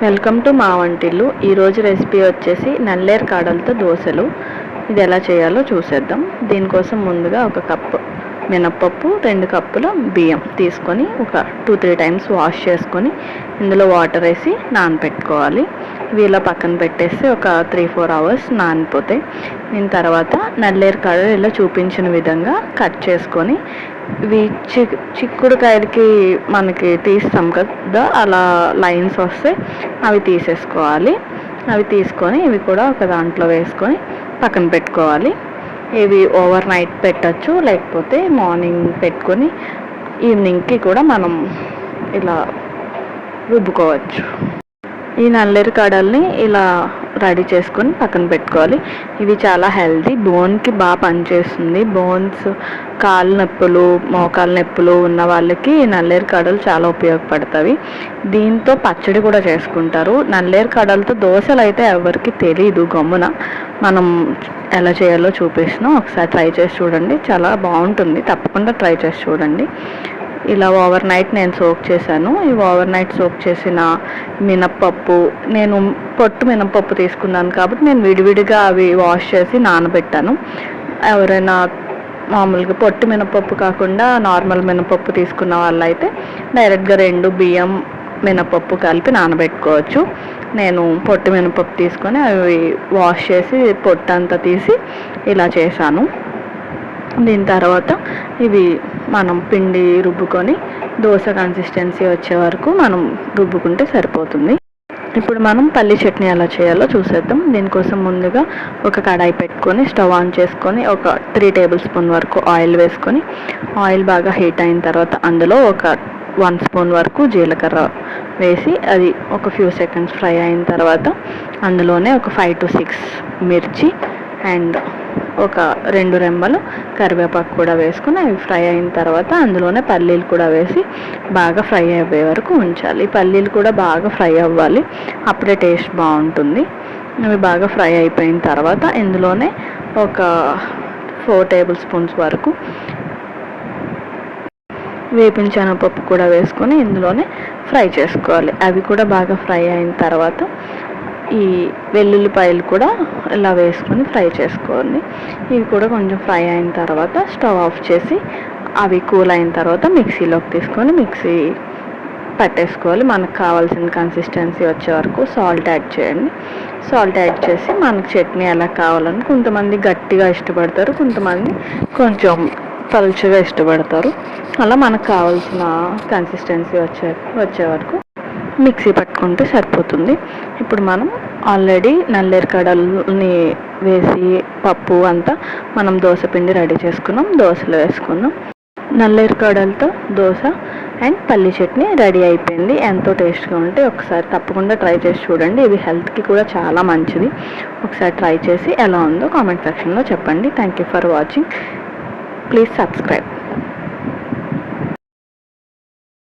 Welcome to మా వంటిల్లు. ఈరోజు రెసిపీ వచ్చేసి నల్లేరు కాడలతో దోశలు. ఇది ఎలా చేయాలో చూసేద్దాం. దీనికోసం ముందుగా ఒక కప్పు మినప్పప్పు, 2 కప్పుల బియ్యం తీసుకొని ఒక 2-3 టైమ్స్ వాష్ చేసుకొని ఇందులో వాటర్ వేసి నానబెట్టుకోవాలి. ఇవి ఇలా పక్కన పెట్టేసి ఒక 3-4 అవర్స్ నానిపోతాయి. దీని తర్వాత నల్లేరు కాడలు ఇలా చూపించిన విధంగా కట్ చేసుకొని ఇవి చిక్కుడుకాయలకి మనకి తీస్తాం కదా, అలా లైన్స్ వస్తే అవి తీసేసుకోవాలి. అవి తీసుకొని ఇవి కూడా ఒక దాంట్లో వేసుకొని పక్కన పెట్టుకోవాలి. ఇవి ఓవర్ నైట్ పెట్టచ్చు, లేకపోతే మార్నింగ్ పెట్టుకొని ఈవినింగ్కి కూడా మనం ఇలా రుబ్బుకోవచ్చు. ఈ నల్లేరు కాడల్ని ఇలా రెడీ చేసుకొని పక్కన పెట్టుకోవాలి. ఇవి చాలా హెల్తీ, బోన్కి బాగా పనిచేస్తుంది. బోన్స్, కాళ్ళ నొప్పులు, మోకాల నొప్పులు ఉన్న వాళ్ళకి నల్లేరు కాడలు చాలా ఉపయోగపడతాయి. దీంతో పచ్చడి కూడా చేసుకుంటారు. నల్లేరు కాడలతో దోశలు అయితే ఎవరికి తెలియదు. గమ్మున మనం ఎలా చేయాలో చూపిస్తున్నాం, ఒకసారి ట్రై చేసి చూడండి. చాలా బాగుంటుంది, తప్పకుండా ట్రై చేసి చూడండి. ఇలా ఓవర్ నైట్ నేను సోక్ చేశాను. ఈ ఓవర్ నైట్ సోక్ చేసిన మినప్పప్పు, నేను పొట్టు మినప్పప్పు తీసుకున్నాను కాబట్టి నేను విడివిడిగా అవి వాష్ చేసి నానబెట్టాను. ఎవరైనా మామూలుగా పొట్టు మినప్పప్పు కాకుండా నార్మల్ మినపప్పు తీసుకున్న వాళ్ళైతే డైరెక్ట్గా 2 బియ్యం మినపప్పు కలిపి నానబెట్టుకోవచ్చు. నేను పొట్టు మినపప్పు తీసుకొని అవి వాష్ చేసి పొట్టు అంతా తీసి ఇలా చేశాను. దీని తర్వాత ఇవి మనం పిండి రుబ్బుకొని దోశ కన్సిస్టెన్సీ వచ్చే వరకు మనం రుబ్బుకుంటే సరిపోతుంది. ఇప్పుడు మనం పల్లి చట్నీ ఎలా చేయాలో చూసేద్దాం. దీనికోసం ముందుగా ఒక కడాయి పెట్టుకొని స్టవ్ ఆన్ చేసుకొని ఒక 3 టేబుల్ స్పూన్ వరకు ఆయిల్ వేసుకొని, ఆయిల్ బాగా హీట్ అయిన తర్వాత అందులో ఒక 1 స్పూన్ వరకు జీలకర్ర వేసి అది ఒక ఫ్యూ సెకండ్స్ ఫ్రై అయిన తర్వాత అందులోనే ఒక 5 to 6 మిర్చి అండ్ ఒక 2 రెమ్మలు కరివేపాకు కూడా వేసుకొని అవి ఫ్రై అయిన తర్వాత అందులోనే పల్లీలు కూడా వేసి బాగా ఫ్రై అయ్యే వరకు ఉంచాలి. పల్లీలు కూడా బాగా ఫ్రై అవ్వాలి, అప్పుడే టేస్ట్ బాగుంటుంది. అవి బాగా ఫ్రై అయిపోయిన తర్వాత ఇందులోనే ఒక 4 టేబుల్ స్పూన్స్ వరకు వేపిన శనగపప్పు కూడా వేసుకొని ఇందులోనే ఫ్రై చేసుకోవాలి. అవి కూడా బాగా ఫ్రై అయిన తర్వాత ఈ వెల్లుల్లిపాయలు కూడా ఇలా వేసుకొని ఫ్రై చేసుకోండి. ఇవి కూడా కొంచెం ఫ్రై అయిన తర్వాత స్టవ్ ఆఫ్ చేసి అవి కూల్ అయిన తర్వాత మిక్సీలోకి తీసుకొని మిక్సీ పట్టేసుకోవాలి. మనకు కావాల్సిన కన్సిస్టెన్సీ వచ్చే వరకు సాల్ట్ యాడ్ చేయండి. సాల్ట్ యాడ్ చేసి మనకు చట్నీ ఎలా కావాలని, కొంతమంది గట్టిగా ఇష్టపడతారు, కొంతమంది కొంచెం పలుచగా ఇష్టపడతారు. అలా మనకు కావాల్సిన కన్సిస్టెన్సీ వచ్చే వరకు మిక్సీ పట్టుకుంటే సరిపోతుంది. ఇప్పుడు మనం ఆల్రెడీ నల్లేరు కాడల్ని వేసి పప్పు అంతా మనం దోశ పిండి రెడీ చేసుకున్నాం. దోశలు వేసుకున్నాం. నల్లేరు కాడలతో దోశ అండ్ పల్లి చట్నీ రెడీ అయిపోయింది. ఎంతో టేస్ట్గా ఉంటే ఒకసారి తప్పకుండా ట్రై చేసి చూడండి. ఇది హెల్త్కి కూడా చాలా మంచిది. ఒకసారి ట్రై చేసి ఎలా ఉందో కామెంట్ సెక్షన్లో చెప్పండి. Thank you for watching. Please subscribe.